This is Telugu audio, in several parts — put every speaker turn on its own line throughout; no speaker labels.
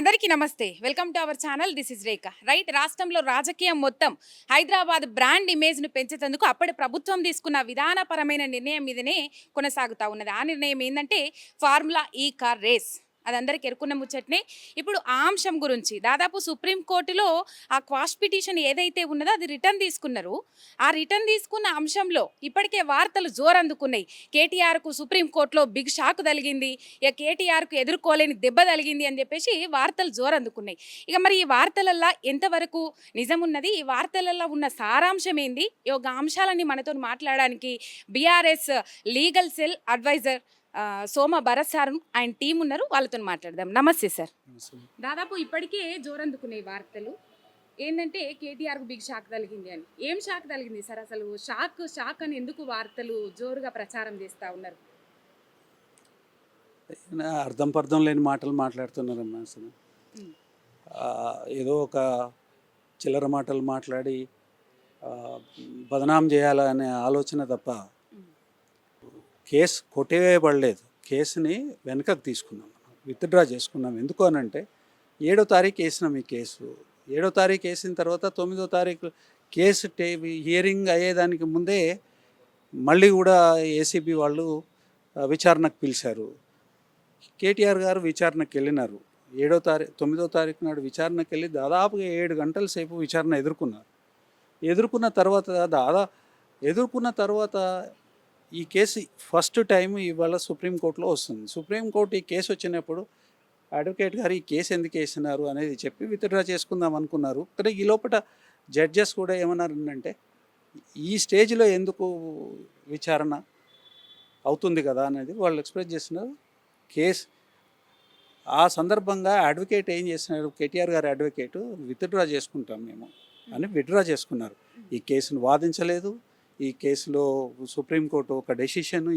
అందరికీ నమస్తే. Welcome to our channel. This is Rekha. Right, రాష్ట్రంలో రాజకీయం మొత్తం హైదరాబాద్ బ్రాండ్ ఇమేజ్ను పెంచేందుకు అప్పటి ప్రభుత్వం తీసుకున్న విధానపరమైన నిర్ణయం మీదనే కొనసాగుతూ ఉన్నది. ఆ నిర్ణయం ఏంటంటే ఫార్ములా ఈ కార్ రేస్. అది అందరికీ ఎరుకున్న ముచ్చట్నే. ఇప్పుడు ఆ అంశం గురించి దాదాపు సుప్రీంకోర్టులో ఆ క్వాష్ పిటిషన్ ఏదైతే ఉన్నదో అది రిటర్న్ తీసుకున్నారు. ఆ రిటర్న్ తీసుకున్న అంశంలో ఇప్పటికే వార్తలు జోరందుకున్నాయి. కేటీఆర్కు సుప్రీంకోర్టులో బిగ్ షాక్ తగిలింది, ఇక కేటీఆర్కు ఎదుర్కోలేని దెబ్బ తగిలింది అని చెప్పేసి వార్తలు జోరందుకున్నాయి. ఇక మరి ఈ వార్తలల్లో ఎంతవరకు నిజం ఉన్నది, ఈ వార్తలలో ఉన్న సారాంశం ఏంది, ఈ యొక్క అంశాలన్నీ మనతో మాట్లాడడానికి బీఆర్ఎస్ లీగల్ సెల్ అడ్వైజర్ సోమ భరత్ సార్ ఆయన టీం ఉన్నారు, వాళ్ళతో మాట్లాడదాం. నమస్తే సార్. దాదాపు ఇప్పటికే జోరందుకున్నాయి వార్తలు ఏంటంటే కేటీఆర్కు బిగ్ షాక్ తగిలింది అని. ఏం షాక్ తగిలింది సార్? అసలు షాక్ అని ఎందుకు వార్తలు జోరుగా ప్రచారం చేస్తూ ఉన్నారు?
అర్థం పర్థం లేని మాటలు మాట్లాడుతున్నారమ్మా. అసలు ఏదో ఒక చిల్లర మాటలు మాట్లాడి బదనాం చేయాలనే ఆలోచన తప్ప కేసు కొట్టేయబడలేదు. కేసుని వెనకకు తీసుకున్నాం, విత్డ్రా చేసుకున్నాం. ఎందుకు అనంటే 7వ తారీఖు వేసినాం ఈ కేసు. 7వ తారీఖు వేసిన తర్వాత 9వ తారీఖు కేసు హియరింగ్ అయ్యేదానికి ముందే మళ్ళీ కూడా ఏసీబీ వాళ్ళు విచారణకు పిలిచారు. కేటీఆర్ గారు విచారణకు వెళ్ళినారు. 9వ తారీఖు నాడు విచారణకు వెళ్ళి దాదాపుగా 7 గంటల సేపు విచారణ ఎదుర్కొన్న తర్వాత ఈ కేసు ఫస్ట్ టైం ఇవాళ సుప్రీంకోర్టులో వస్తుంది. సుప్రీంకోర్టు ఈ కేసు వచ్చినప్పుడు అడ్వకేట్ గారు ఈ కేసు ఎందుకు వేసినారు అనేది చెప్పి విత్డ్రా చేసుకుందాం అనుకున్నారు. కానీ ఈ లోపల జడ్జెస్ కూడా ఏమన్నారంటే ఈ స్టేజ్లో ఎందుకు విచారణ అవుతుంది కదా అనేది వాళ్ళు ఎక్స్ప్రెస్ చేస్తున్నారు. కేసు ఆ సందర్భంగా అడ్వకేట్ ఏం చేస్తున్నారు, కేటీఆర్ గారి అడ్వకేట్ విత్డ్రా చేసుకుంటాం మేము అని విత్డ్రా చేసుకున్నారు. ఈ కేసును వాదించలేదు. ఈ కేసులో సుప్రీంకోర్టు ఒక డెసిషన్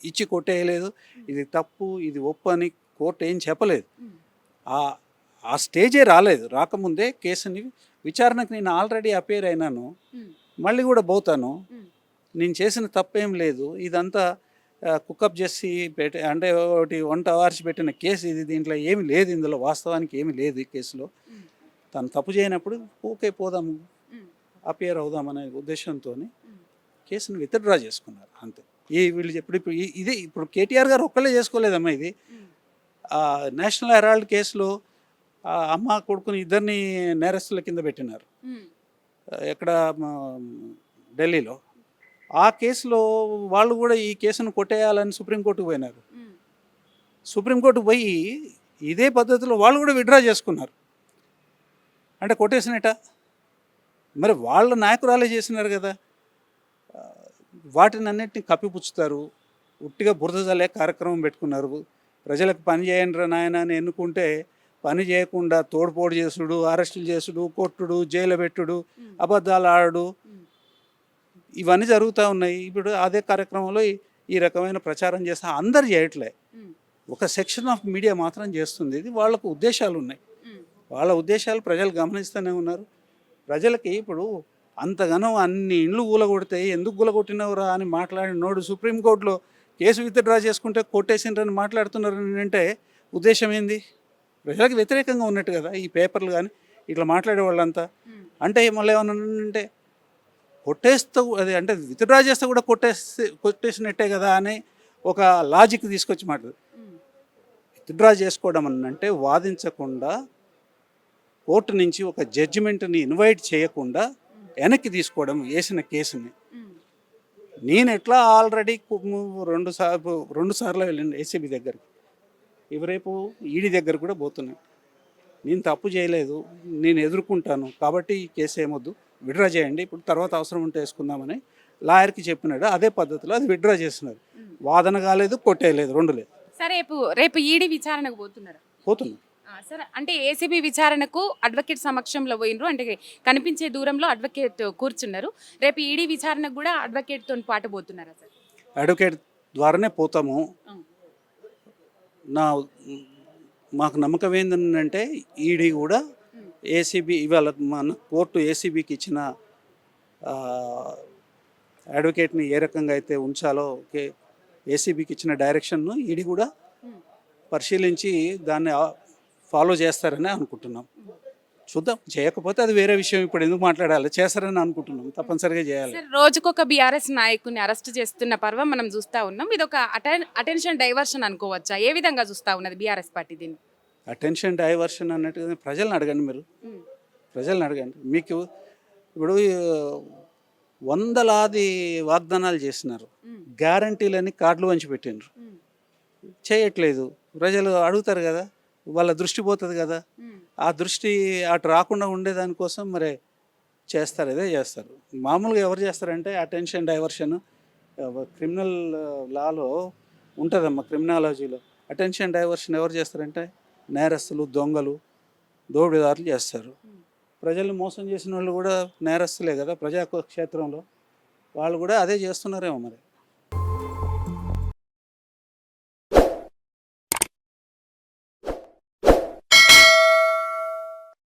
ఇచ్చి కొట్టేయలేదు. ఇది తప్పు, ఇది ఒప్పు అని కోర్టు ఏం చెప్పలేదు. ఆ స్టేజే రాకముందే కేసుని విచారణకు నేను ఆల్రెడీ అపేర్ అయినాను, మళ్ళీ కూడా పోతాను, నేను చేసిన తప్పేం లేదు, ఇదంతా కుకప్ చేసి అంటే ఒకటి వంట వార్చి పెట్టిన కేసు ఇది, దీంట్లో ఏమి లేదు, ఇందులో వాస్తవానికి ఏమి లేదు ఈ కేసులో, తను తప్పు చేయనప్పుడు ఓకే పోదాము, అపేర్ అవుదామనే ఉద్దేశంతో కేసును విత్డ్రా చేసుకున్నారు అంతే. వీళ్ళు ఇప్పుడు కేటీఆర్ గారు ఒక్కళ్ళే చేసుకోలేదమ్మా. ఇది నేషనల్ హెరాల్డ్ కేసులో అమ్మ కొడుకుని ఇద్దరిని నేరస్తుల కింద పెట్టినారు ఎక్కడ ఢిల్లీలో. ఆ కేసులో వాళ్ళు కూడా ఈ కేసును కొట్టేయాలని సుప్రీంకోర్టుకు పోయినారు. సుప్రీంకోర్టుకు పోయి ఇదే పద్ధతిలో వాళ్ళు కూడా విత్డ్రా చేసుకున్నారు. అంటే కొట్టేసినట. మరి వాళ్ళ నాయకురాలే చేసినారు కదా. వాటిని అన్నింటినీ కప్పిపుచ్చుతారు. ఉట్టిగా బురద జల్లే కార్యక్రమం పెట్టుకున్నారు. ప్రజలకు పని చేయండి నాయన అని ఎన్నుకుంటే పని చేయకుండా తోడుపోటు చేసుడు, అరెస్టులు చేసుడు, కొట్టుడు, జైలు పెట్టుడు, అబద్ధాలు ఆడడు, ఇవన్నీ జరుగుతూ ఉన్నాయి. ఇప్పుడు అదే కార్యక్రమంలో ఈ రకమైన ప్రచారం చేస్తే అందరు చేయట్లే, ఒక సెక్షన్ ఆఫ్ మీడియా మాత్రం చేస్తుంది. ఇది వాళ్ళకు ఉద్దేశాలు ఉన్నాయి. వాళ్ళ ఉద్దేశాలు ప్రజలు గమనిస్తూనే ఉన్నారు. ప్రజలకి ఇప్పుడు అంతగానో అన్ని ఇండ్లు కూలగొడితే ఎందుకు కూలగొట్టినవరా అని మాట్లాడినోడు సుప్రీంకోర్టులో కేసు విత్డ్రా చేసుకుంటే కొట్టేసిండ్రని మాట్లాడుతున్నారు అంటే ఉద్దేశం ఏంది? ప్రజలకు వ్యతిరేకంగా ఉన్నట్టు కదా ఈ పేపర్లు కానీ ఇట్లా మాట్లాడే వాళ్ళంతా. అంటే మళ్ళీ ఏమన్నా అంటే కొట్టేస్తూ అది అంటే విత్డ్రా చేస్తే కూడా కొట్టేసినట్టే కదా అని ఒక లాజిక్ తీసుకొచ్చి మాట్లాడు. విత్డ్రా చేసుకోవడం అంటే వాదించకుండా కోర్టు నుంచి ఒక జడ్జిమెంట్ని ఇన్వైట్ చేయకుండా వెనక్కి తీసుకోవడం వేసిన కేసుని. నేను ఎట్లా ఆల్రెడీ 2 సార్లు వెళ్ళింది ఏసీబీ దగ్గరికి, ఇవి రేపు ఈడీ దగ్గర కూడా పోతున్నాయి. నేను తప్పు చేయలేదు, నేను ఎదుర్కొంటాను కాబట్టి ఈ కేసు ఏమొద్దు, విత్డ్రా చేయండి, ఇప్పుడు తర్వాత అవసరం ఉంటే వేసుకుందామని లాయర్కి చెప్పినాడు. అదే పద్ధతిలో అది విత్డ్రా చేస్తున్నారు. వాదన కాలేదు, కొట్టేయలేదు, 2 లేదు.
సరే, రేపు ఈడీ విచారణకు పోతున్నారు. సరే, అంటే ఏసీబీ విచారణకు అడ్వకేట్ సమక్షంలో పోయినరు, అంటే కనిపించే దూరంలో అడ్వకేట్ కూర్చున్నారు. రేపు ఈడీ విచారణకు కూడా అడ్వకేట్తో పాటు పోతున్నారా సార్?
అడ్వకేట్ ద్వారానే పోతాము. మాకు నమ్మకం ఏంటంటే ఈడీ కూడా ఏసీబీ ఇవాళ మన కోర్టు ఏసీబీకి ఇచ్చిన అడ్వకేట్ని ఏ రకంగా అయితే ఉంచాలో ఏసీబీకి ఇచ్చిన డైరెక్షన్ను ఈడీ కూడా పరిశీలించి దాన్ని ఫాలో చేస్తారని అనుకుంటున్నాం. చూద్దాం, చేయకపోతే అది వేరే విషయం. ఇప్పుడు ఎందుకు మాట్లాడాలి, చేస్తారని అనుకుంటున్నాం, తప్పనిసరిగా చేయాలి.
సార్ రోజుకొక బీఆర్ఎస్ నాయకుని అరెస్ట్ చేస్తున్న పర్వం మనం చూస్తూ ఉన్నాం. ఇది ఒక అటెన్షన్ డైవర్షన్ అనుకోవచ్చా? ఏ విధంగా చూస్తూ ఉన్నది బీఆర్ఎస్ పార్టీ దీన్ని?
అటెన్షన్ డైవర్షన్ అన్నట్టుగా ప్రజలను అడగండి, మీరు ప్రజలను అడగండి. మీకు ఇప్పుడు వందలాది వాగ్దానాలు చేస్తున్నారు, గ్యారంటీలని కార్డులు వంచి పెట్టినారు, చేయట్లేదు. ప్రజలు అడుగుతారు కదా, వాళ్ళ దృష్టి పోతుంది కదా, ఆ దృష్టి అటు రాకుండా ఉండేదానికోసం మరి చేస్తారు, ఇదే చేస్తారు. మామూలుగా ఎవరు చేస్తారంటే అటెన్షన్ డైవర్షన్ క్రిమినల్ లాలో ఉంటుందమ్మా, క్రిమినాలజీలో. అటెన్షన్ డైవర్షన్ ఎవరు చేస్తారంటే నేరస్తులు, దొంగలు, దోపిడీదారులు చేస్తారు. ప్రజల్ని మోసం చేసిన వాళ్ళు కూడా నేరస్తులే కదా ప్రజాక్షేత్రంలో, వాళ్ళు కూడా అదే చేస్తున్నారేమో మరి.